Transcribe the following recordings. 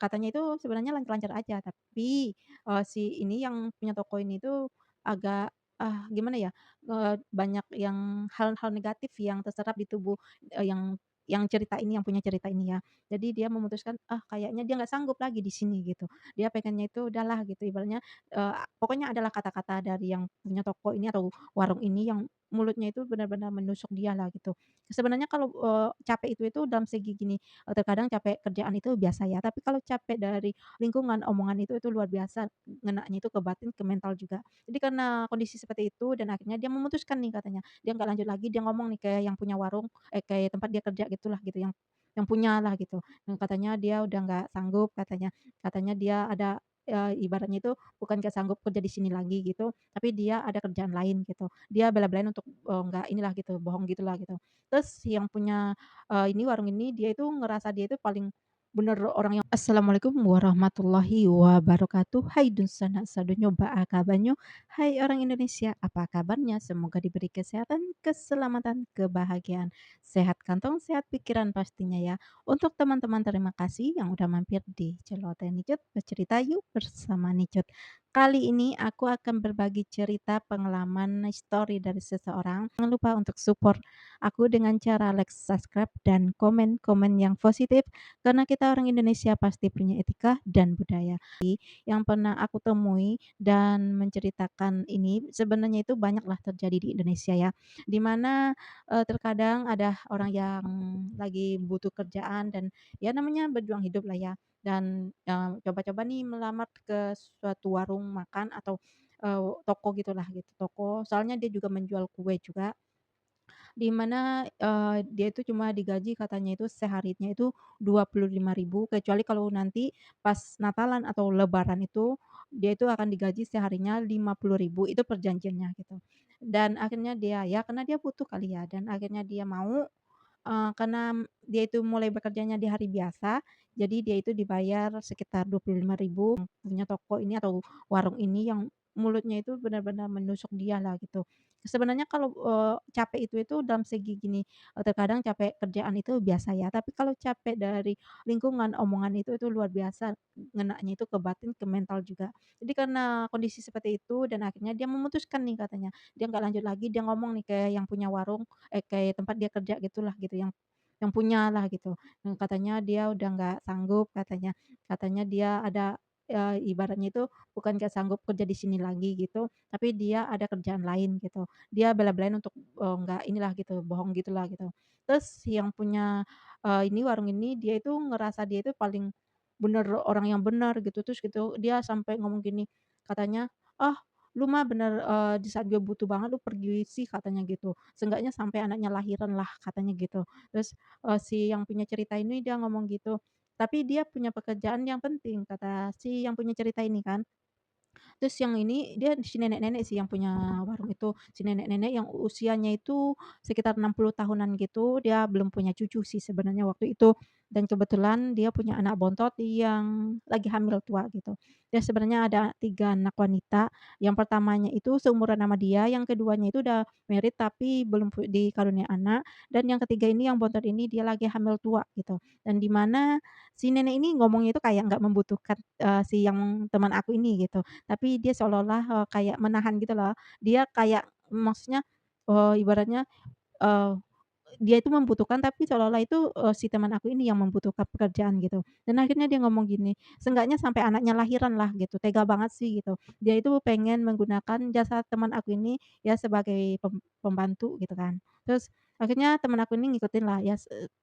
Katanya itu sebenarnya lancar-lancar aja, tapi, si ini yang punya toko ini tuh agak, gimana ya, banyak yang hal-hal negatif yang terserap di tubuh, yang cerita ini, yang punya cerita ini ya. Jadi dia memutuskan, kayaknya dia nggak sanggup lagi di sini gitu. Dia pengennya itu udahlah gitu ibaratnya, pokoknya adalah kata-kata dari yang punya toko ini atau warung ini yang mulutnya itu benar-benar menusuk dia lah gitu. Sebenarnya kalau, capek itu dalam segi gini, terkadang capek kerjaan itu biasa ya, tapi kalau capek dari lingkungan, omongan itu luar biasa ngenanya itu ke batin, ke mental juga. Jadi karena kondisi seperti itu dan akhirnya dia memutuskan nih katanya, dia nggak lanjut lagi, dia ngomong nih ke yang punya warung, kayak tempat dia kerja gitulah gitu, yang punya lah gitu. Katanya dia udah nggak sanggup katanya, katanya dia ada, ibaratnya itu bukan nggak sanggup kerja di sini lagi gitu, tapi dia ada kerjaan lain gitu. Dia bela-belain untuk, nggak inilah gitu, bohong gitulah gitu. Terus yang punya, ini warung ini dia itu ngerasa dia itu paling bener orang yang Assalamualaikum warahmatullahi wabarakatuh. Hai dun sana sadonyo ba'a kabanyo. Hai orang Indonesia, apa kabarnya? Semoga diberi kesehatan, keselamatan, kebahagiaan. Sehat kantong, sehat pikiran pastinya ya. Untuk teman-teman terima kasih yang udah mampir di Celoteh Nicut, bercerita yuk bersama Nicut. Kali ini aku akan berbagi cerita pengalaman story dari seseorang. Jangan lupa untuk support aku dengan cara like, subscribe, dan komen-komen yang positif karena kita orang Indonesia pasti punya etika dan budaya. Yang pernah aku temui dan menceritakan ini sebenarnya itu banyaklah terjadi di Indonesia ya, di mana, terkadang ada orang yang lagi butuh kerjaan dan ya namanya berjuang hidup lah ya, dan, coba-coba nih melamar ke suatu warung makan atau, toko gitulah gitu, toko soalnya dia juga menjual kue juga di mana, dia itu cuma digaji katanya itu seharinya itu 25.000 kecuali kalau nanti pas Natalan atau Lebaran itu, dia itu akan digaji seharinya 50.000 itu perjanjiannya gitu. Dan akhirnya dia ya karena dia butuh kali ya dan akhirnya dia mau, karena dia itu mulai bekerjanya di hari biasa, jadi dia itu dibayar sekitar 25.000 punya toko ini atau warung ini yang mulutnya itu benar-benar menusuk dia lah gitu. Sebenarnya kalau, capek itu dalam segi gini, terkadang capek kerjaan itu biasa ya, tapi kalau capek dari lingkungan, omongan itu luar biasa ngenanya itu ke batin, ke mental juga. Jadi karena kondisi seperti itu dan akhirnya dia memutuskan nih katanya, dia nggak lanjut lagi, dia ngomong nih ke yang punya warung, kayak tempat dia kerja gitulah gitu, yang punya lah gitu. Katanya dia udah nggak sanggup katanya, katanya dia ada, ibaratnya itu bukan nggak sanggup kerja di sini lagi gitu, tapi dia ada kerjaan lain gitu. Dia bela-belain untuk, nggak inilah gitu, bohong gitulah gitu. Terus yang punya, ini warung ini dia itu ngerasa dia itu paling bener orang yang benar gitu, terus gitu dia sampai ngomong gini, katanya, "Ah, lu mah bener, di saat gue butuh banget lu pergi sih," katanya gitu. "Seenggaknya sampai anaknya lahiran lah," katanya gitu. Terus, si yang punya cerita ini dia ngomong gitu, "Tapi dia punya pekerjaan yang penting," kata si yang punya cerita ini kan. Terus yang ini dia si nenek-nenek sih yang punya warung itu, si nenek-nenek yang usianya itu sekitar 60 tahunan gitu, dia belum punya cucu sih sebenarnya waktu itu, dan kebetulan dia punya anak bontot yang lagi hamil tua gitu. Dia sebenarnya ada 3 anak wanita, yang pertamanya itu seumuran sama dia, yang keduanya itu udah married tapi belum dikaruniai anak, dan yang ketiga ini yang bontot ini dia lagi hamil tua gitu. Dan di mana si nenek ini ngomongnya itu kayak nggak membutuhkan, si yang teman aku ini gitu. Tapi dia seolah-olah, kayak menahan gitu loh. Dia kayak maksudnya, ibaratnya, eee, dia itu membutuhkan tapi seolah-olah itu, si teman aku ini yang membutuhkan pekerjaan gitu. Dan akhirnya dia ngomong gini, "Seenggaknya sampai anaknya lahiran lah," gitu, tega banget sih gitu. Dia itu pengen menggunakan jasa teman aku ini ya sebagai pembantu gitu kan. Terus akhirnya teman aku ini ngikutin lah ya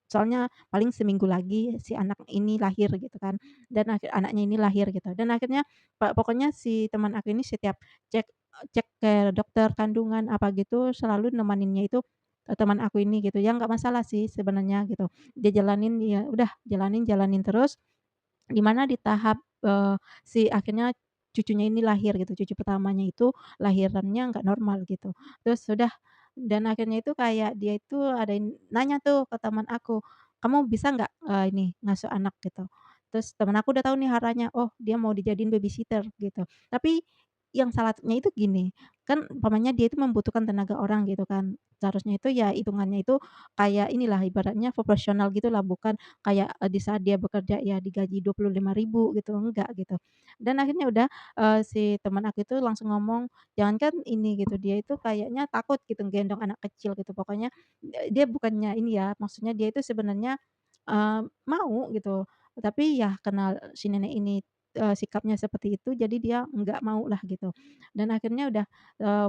soalnya paling seminggu lagi si anak ini lahir gitu kan, dan anaknya ini lahir gitu. Dan akhirnya pokoknya si teman aku ini setiap cek cek ke dokter kandungan apa gitu selalu nemaninnya itu, teman aku ini gitu, ya nggak masalah sih sebenarnya gitu. Dia jalanin ya udah jalanin jalanin terus, di mana di tahap, si akhirnya cucunya ini lahir gitu, cucu pertamanya itu lahirannya nggak normal gitu. Terus sudah dan akhirnya itu kayak dia itu ada yang nanya tuh ke teman aku, "Kamu bisa nggak, ini ngasuh anak?" Gitu. Terus temen aku udah tahu nih arahnya, oh dia mau dijadiin babysitter gitu. Tapi yang salahnya itu gini, kan umpamanya dia itu membutuhkan tenaga orang gitu kan, seharusnya itu ya hitungannya itu kayak inilah ibaratnya proporsional gitulah, bukan kayak, di saat dia bekerja ya digaji 25.000 gitu, enggak gitu. Dan akhirnya udah, si teman aku itu langsung ngomong, jangankan ini gitu, dia itu kayaknya takut gitu gendong anak kecil gitu, pokoknya, dia bukannya ini ya, maksudnya dia itu sebenarnya, mau gitu, tapi ya karena si nenek ini, sikapnya seperti itu, jadi dia nggak mau lah gitu. Dan akhirnya udah,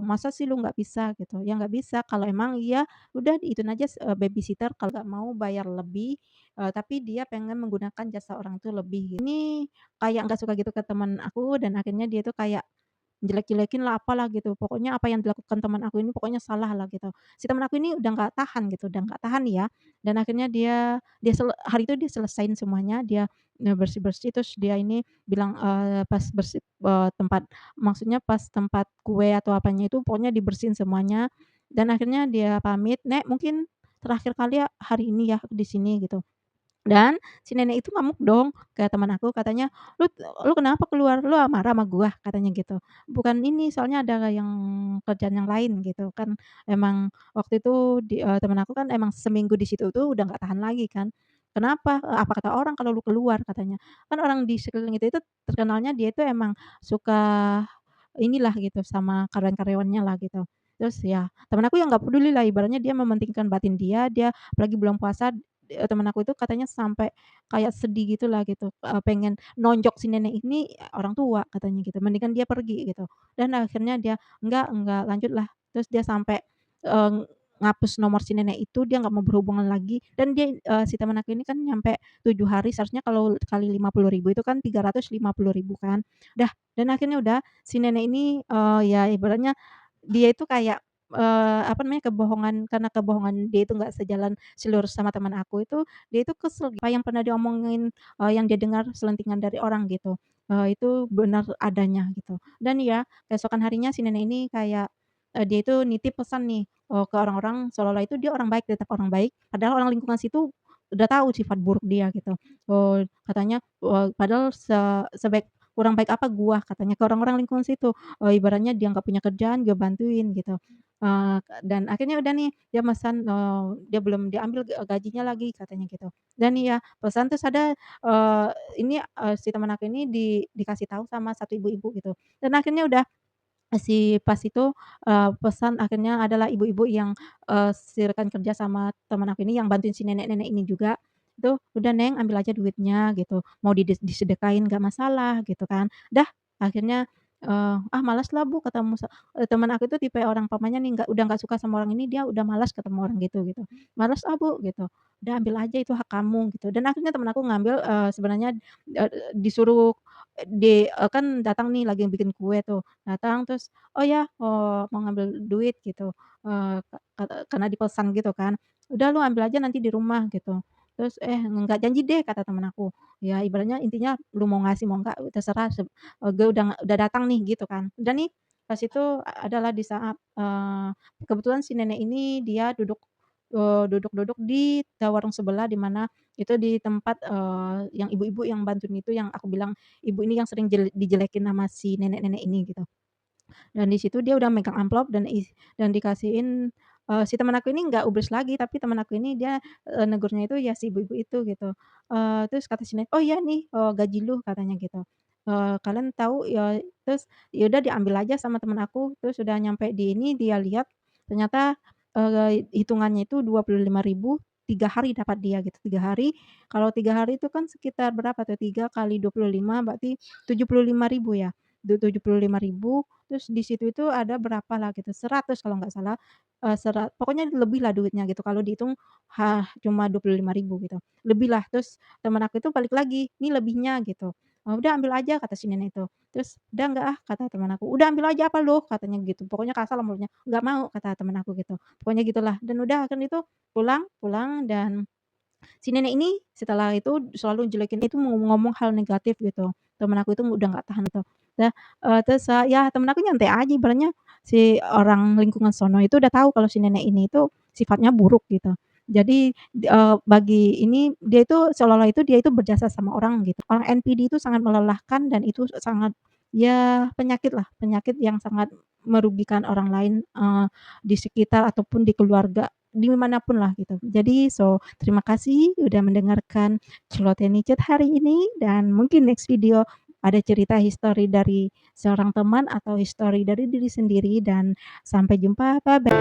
"Masa sih lu nggak bisa?" Gitu. Ya nggak bisa, kalau emang iya udah ituin aja babysitter kalau nggak mau bayar lebih, tapi dia pengen menggunakan jasa orang itu lebih gitu. Ini kayak nggak suka gitu ke teman aku dan akhirnya dia tuh kayak jelek-jelekin lah, apalah gitu, pokoknya apa yang dilakukan teman aku ini pokoknya salah lah gitu. Si teman aku ini udah nggak tahan gitu, udah nggak tahan ya, dan akhirnya dia dia hari itu dia selesain semuanya, dia, bersih-bersih terus dia ini bilang, pas bersih, tempat maksudnya pas tempat kue atau apanya itu pokoknya dibersihin semuanya, dan akhirnya dia pamit, "Nek, mungkin terakhir kali ya hari ini ya di sini," gitu. Dan si nenek itu ngamuk dong ke teman aku katanya, "Lu kenapa keluar? Lu marah sama gua?" Katanya gitu. "Bukan ini, soalnya ada yang kerjaan yang lain," gitu kan. Emang waktu itu temen aku kan emang seminggu di situ tuh udah nggak tahan lagi kan. "Kenapa? Apa kata orang kalau lu keluar?" Katanya. Kan orang di sekeliling itu terkenalnya dia itu emang suka inilah gitu sama karyawan-karyawannya lah gitu. Terus ya temen aku yang nggak peduli lah ibaratnya dia mementingkan batin dia apalagi bulan puasa, temen aku itu katanya sampai kayak sedih gitulah gitu, pengen nonjok si nenek ini orang tua katanya gitu, mendingan dia pergi gitu. Dan akhirnya dia, "Enggak, lanjut lah." Terus dia sampai, eee, ngapus nomor si nenek itu, dia nggak mau berhubungan lagi dan dia, si temen aku ini kan nyampe 7 hari, seharusnya kalau kali 50.000 itu kan 350.000 kan. Dan akhirnya udah si nenek ini, ya ibaratnya dia itu kayak, apa namanya, karena kebohongan dia itu nggak sejalan selurus sama teman aku itu, dia itu kesel, apa yang pernah diomongin, yang dia dengar selentingan dari orang gitu, itu benar adanya gitu. Dan ya, keesokan harinya si nenek ini kayak, dia itu nitip pesan nih, ke orang-orang seolah-olah itu dia orang baik, tetap orang baik, padahal orang lingkungan situ udah tahu sifat buruk dia gitu. Katanya, padahal sebaik "Kurang baik apa gua?" Katanya ke orang-orang lingkungan situ. Ibaratnya dia nggak punya kerjaan, dia bantuin gitu. Dan akhirnya udah nih dia mesan, dia belum diambil gajinya lagi katanya gitu. Dan iya pesan terus ada, ini, si teman aku ini dikasih tahu sama satu ibu-ibu gitu. Dan akhirnya udah pas itu, pesan akhirnya adalah ibu-ibu yang, si rekan kerja sama teman aku ini yang bantuin si nenek-nenek ini juga, itu, "Udah Neng ambil aja duitnya," gitu, "mau disedekahin nggak masalah," gitu kan. Dah akhirnya, "Ah malas lah Bu," kata temen aku itu tipe orang pamannya nih udah nggak suka sama orang ini, dia udah malas ketemu orang gitu. "Malas ah Bu," gitu, "udah ambil aja itu hak kamu," gitu. Dan akhirnya temen aku ngambil, sebenarnya, disuruh, kan datang nih lagi bikin kue tuh, datang terus, "Oh ya, mau ngambil duit," gitu, karena dipesan gitu kan, "Udah lu ambil aja nanti di rumah," gitu. Terus, "Enggak janji deh," kata temen aku. Ya ibaratnya intinya lu mau ngasih mau enggak terserah gue udah datang nih gitu kan. Dan nih pas itu adalah di saat, kebetulan si nenek ini dia duduk-duduk di warung sebelah di mana itu di tempat, yang ibu-ibu yang bantuin itu yang aku bilang ibu ini yang sering dijelekin sama si nenek-nenek ini gitu. Dan di situ dia udah megang amplop dan dikasihin, si teman aku ini nggak gubris lagi, tapi teman aku ini dia, negurnya itu ya si ibu-ibu itu gitu. Terus kata si nenek, "Oh iya nih, gaji lu," katanya gitu. "Kalian tahu ya," terus ya udah diambil aja sama temen aku, terus udah nyampe di ini dia lihat ternyata, hitungannya itu 25.000 3 hari dapat dia gitu, 3 hari. Kalau 3 hari itu kan sekitar berapa tuh, 3 kali 25 berarti 75.000 ya. 75.000 terus di situ itu ada berapalah gitu, 100 kalau nggak salah, pokoknya lebihlah duitnya gitu kalau dihitung, cuma 25.000 gitu, lebihlah. Terus temen aku itu balik lagi, "Ini lebihnya," gitu. "Udah ambil aja," kata si nenek itu. Terus, "Udah nggak ah," kata temen aku, "Udah ambil aja apa lu?" Katanya gitu, pokoknya kasar lah mulutnya, "Nggak mau," kata temen aku gitu. Pokoknya gitulah dan udah kan itu pulang pulang dan si nenek ini setelah itu selalu jelekin itu ngomong hal negatif gitu, temen aku itu udah nggak tahan itu. Nah, terus, ya temen aku nyantai aja ibaratnya si orang lingkungan sono itu udah tahu kalau si nenek ini itu sifatnya buruk gitu. Jadi, bagi ini dia itu seolah-olah itu dia itu berjasa sama orang gitu. Orang NPD itu sangat melelahkan dan itu sangat ya penyakit lah, penyakit yang sangat merugikan orang lain, di sekitar ataupun di keluarga, di mana pun lah gitu. Jadi terima kasih udah mendengarkan celoteh chat hari ini dan mungkin next video ada cerita history dari seorang teman atau history dari diri sendiri dan sampai jumpa, bye-bye.